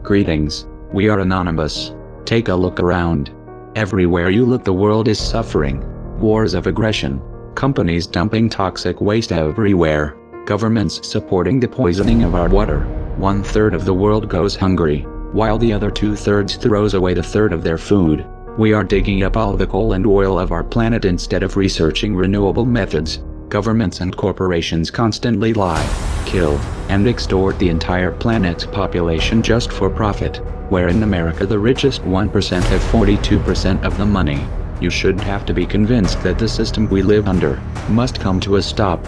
Greetings, we are Anonymous. Take a look around. Everywhere you look, the world is suffering. Wars of aggression. Companies dumping toxic waste everywhere. Governments supporting the poisoning of our water. 1/3 of the world goes hungry, while the other 2/3 throws away the third of their food. We are digging up all the coal and oil of our planet instead of researching renewable methods. Governments and corporations constantly lie, kill, and extort the entire planet's population just for profit, where in America the richest 1% have 42% of the money. You shouldn't have to be convinced that the system we live under must come to a stop.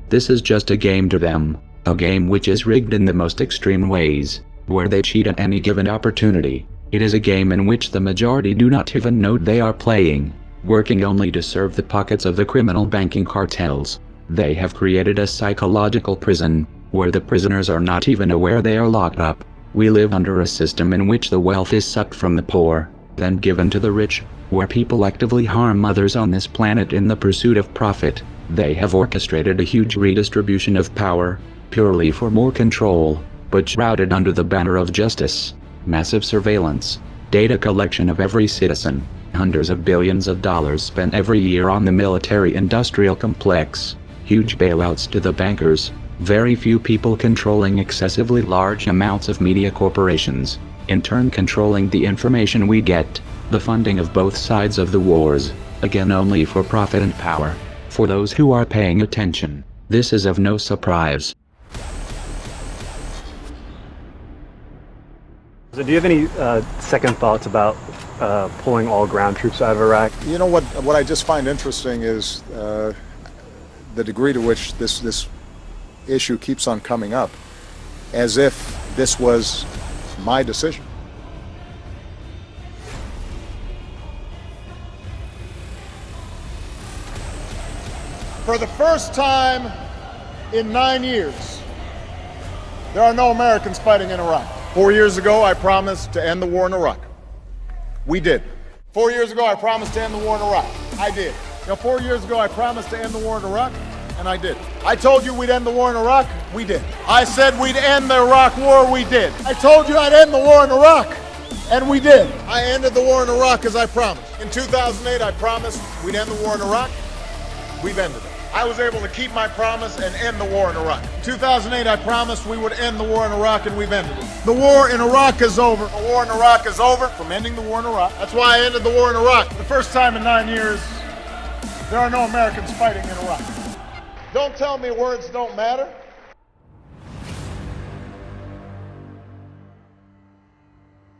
This is just a game to them, a game which is rigged in the most extreme ways, where they cheat at any given opportunity. It is a game in which the majority do not even know they are playing, working only to serve the pockets of the criminal banking cartels. They have created a psychological prison, where the prisoners are not even aware they are locked up. We live under a system in which the wealth is sucked from the poor, then given to the rich, where people actively harm others on this planet in the pursuit of profit. They have orchestrated a huge redistribution of power, purely for more control, but shrouded under the banner of justice. Massive surveillance, data collection of every citizen, hundreds of billions of dollars spent every year on the military-industrial complex, huge bailouts to the bankers, very few people controlling excessively large amounts of media corporations, in turn controlling the information we get, the funding of both sides of the wars, again only for profit and power. For those who are paying attention, this is of no surprise. So do you have any second thoughts about pulling all ground troops out of Iraq? You know what I just find interesting is the degree to which this issue keeps on coming up, as if this was my decision. For the first time in 9 years, there are no Americans fighting in Iraq. 4 years ago, I promised to end the war in Iraq. We did. 4 years ago, I promised to end the war in Iraq. I did. 4 years ago, I promised to end the war in Iraq, and I did. I told you we'd end the war in Iraq. We did. I said we'd end the Iraq war. We did. I told you I'd end the war in Iraq, and we did. I ended the war in Iraq as I promised. In 2008, I promised we'd end the war in Iraq. We've ended it. I was able to keep my promise and end the war in Iraq. In 2008, I promised we would end the war in Iraq, and we've ended it. The war in Iraq is over. The war in Iraq is over from ending the war in Iraq. That's why I ended the war in Iraq. For the first time in 9 years, there are no Americans fighting in Iraq. Don't tell me words don't matter.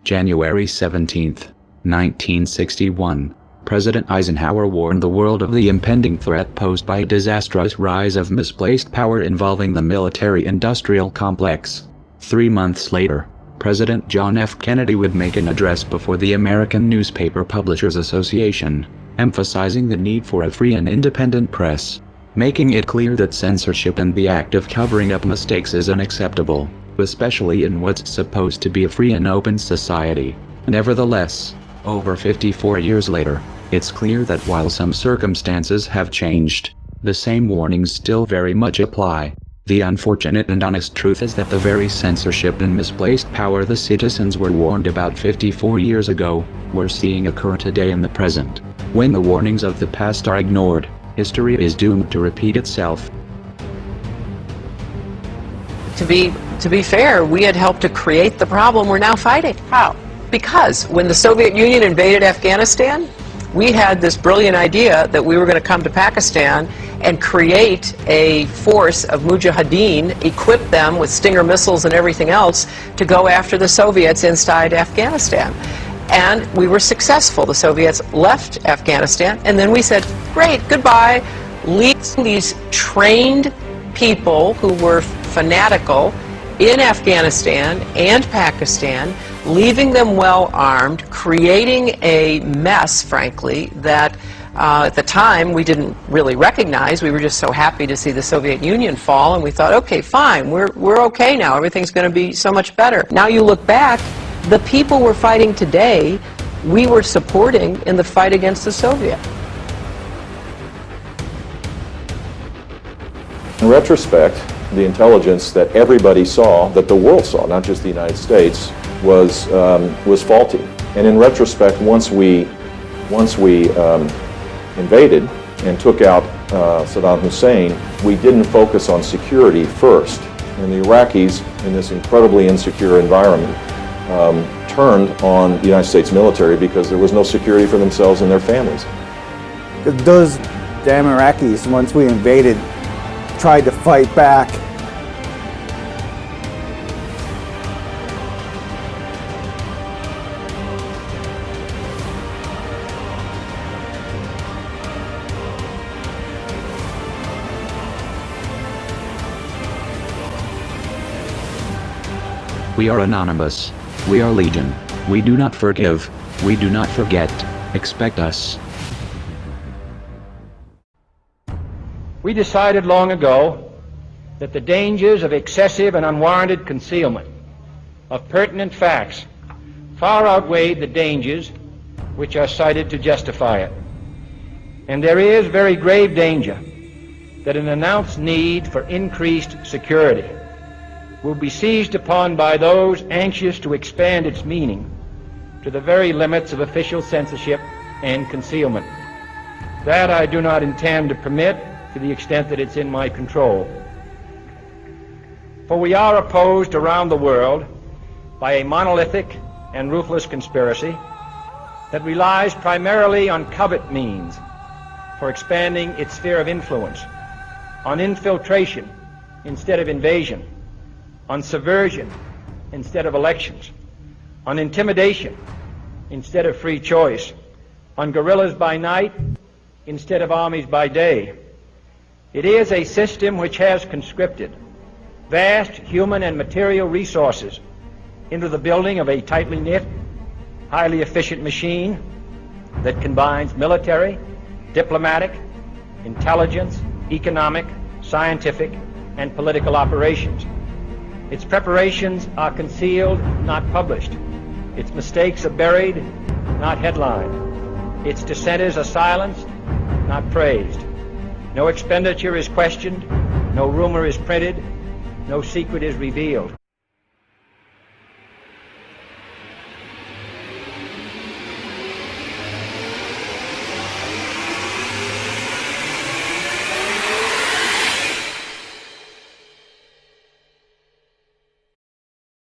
January 17, 1961. President Eisenhower warned the world of the impending threat posed by a disastrous rise of misplaced power involving the military-industrial complex. 3 months later, President John F. Kennedy would make an address before the American Newspaper Publishers Association, emphasizing the need for a free and independent press, making it clear that censorship and the act of covering up mistakes is unacceptable, especially in what's supposed to be a free and open society. Nevertheless, over 54 years later, it's clear that while some circumstances have changed, the same warnings still very much apply. The unfortunate and honest truth is that the very censorship and misplaced power the citizens were warned about 54 years ago, we're seeing occur today in the present. When the warnings of the past are ignored, history is doomed to repeat itself. To be fair, we had helped to create the problem we're now fighting. How? Because when the Soviet Union invaded Afghanistan, we had this brilliant idea that we were going to come to Pakistan and create a force of mujahideen, equip them with Stinger missiles and everything else to go after the Soviets inside Afghanistan. And we were successful. The Soviets left Afghanistan, and then we said, great, goodbye. Leave these trained people who were fanatical in Afghanistan and Pakistan, leaving them well armed, creating a mess, frankly, that at the time we didn't really recognize. We were just so happy to see the Soviet Union fall, and we thought, okay, fine, we're okay now, everything's going to be so much better. Now you look back, the people we're fighting today, we were supporting in the fight against the Soviet. In retrospect, the intelligence that everybody saw, that the world saw, not just the United States, was faulty. And in retrospect, once we invaded and took out Saddam Hussein, we didn't focus on security first. And the Iraqis, in this incredibly insecure environment, turned on the United States military because there was no security for themselves and their families. Those damn Iraqis, once we invaded, tried to fight back. We are anonymous. We are legion. We do not forgive. We do not forget. Expect us. We decided long ago that the dangers of excessive and unwarranted concealment of pertinent facts far outweighed the dangers which are cited to justify it. And there is very grave danger that an announced need for increased security will be seized upon by those anxious to expand its meaning to the very limits of official censorship and concealment. That I do not intend to permit to the extent that it's in my control. For we are opposed around the world by a monolithic and ruthless conspiracy that relies primarily on covert means for expanding its sphere of influence, on infiltration instead of invasion, on subversion instead of elections, on intimidation instead of free choice, on guerrillas by night instead of armies by day. It is a system which has conscripted vast human and material resources into the building of a tightly knit, highly efficient machine that combines military, diplomatic, intelligence, economic, scientific, and political operations. Its preparations are concealed, not published. Its mistakes are buried, not headlined. Its dissenters are silenced, not praised. No expenditure is questioned, no rumor is printed, no secret is revealed.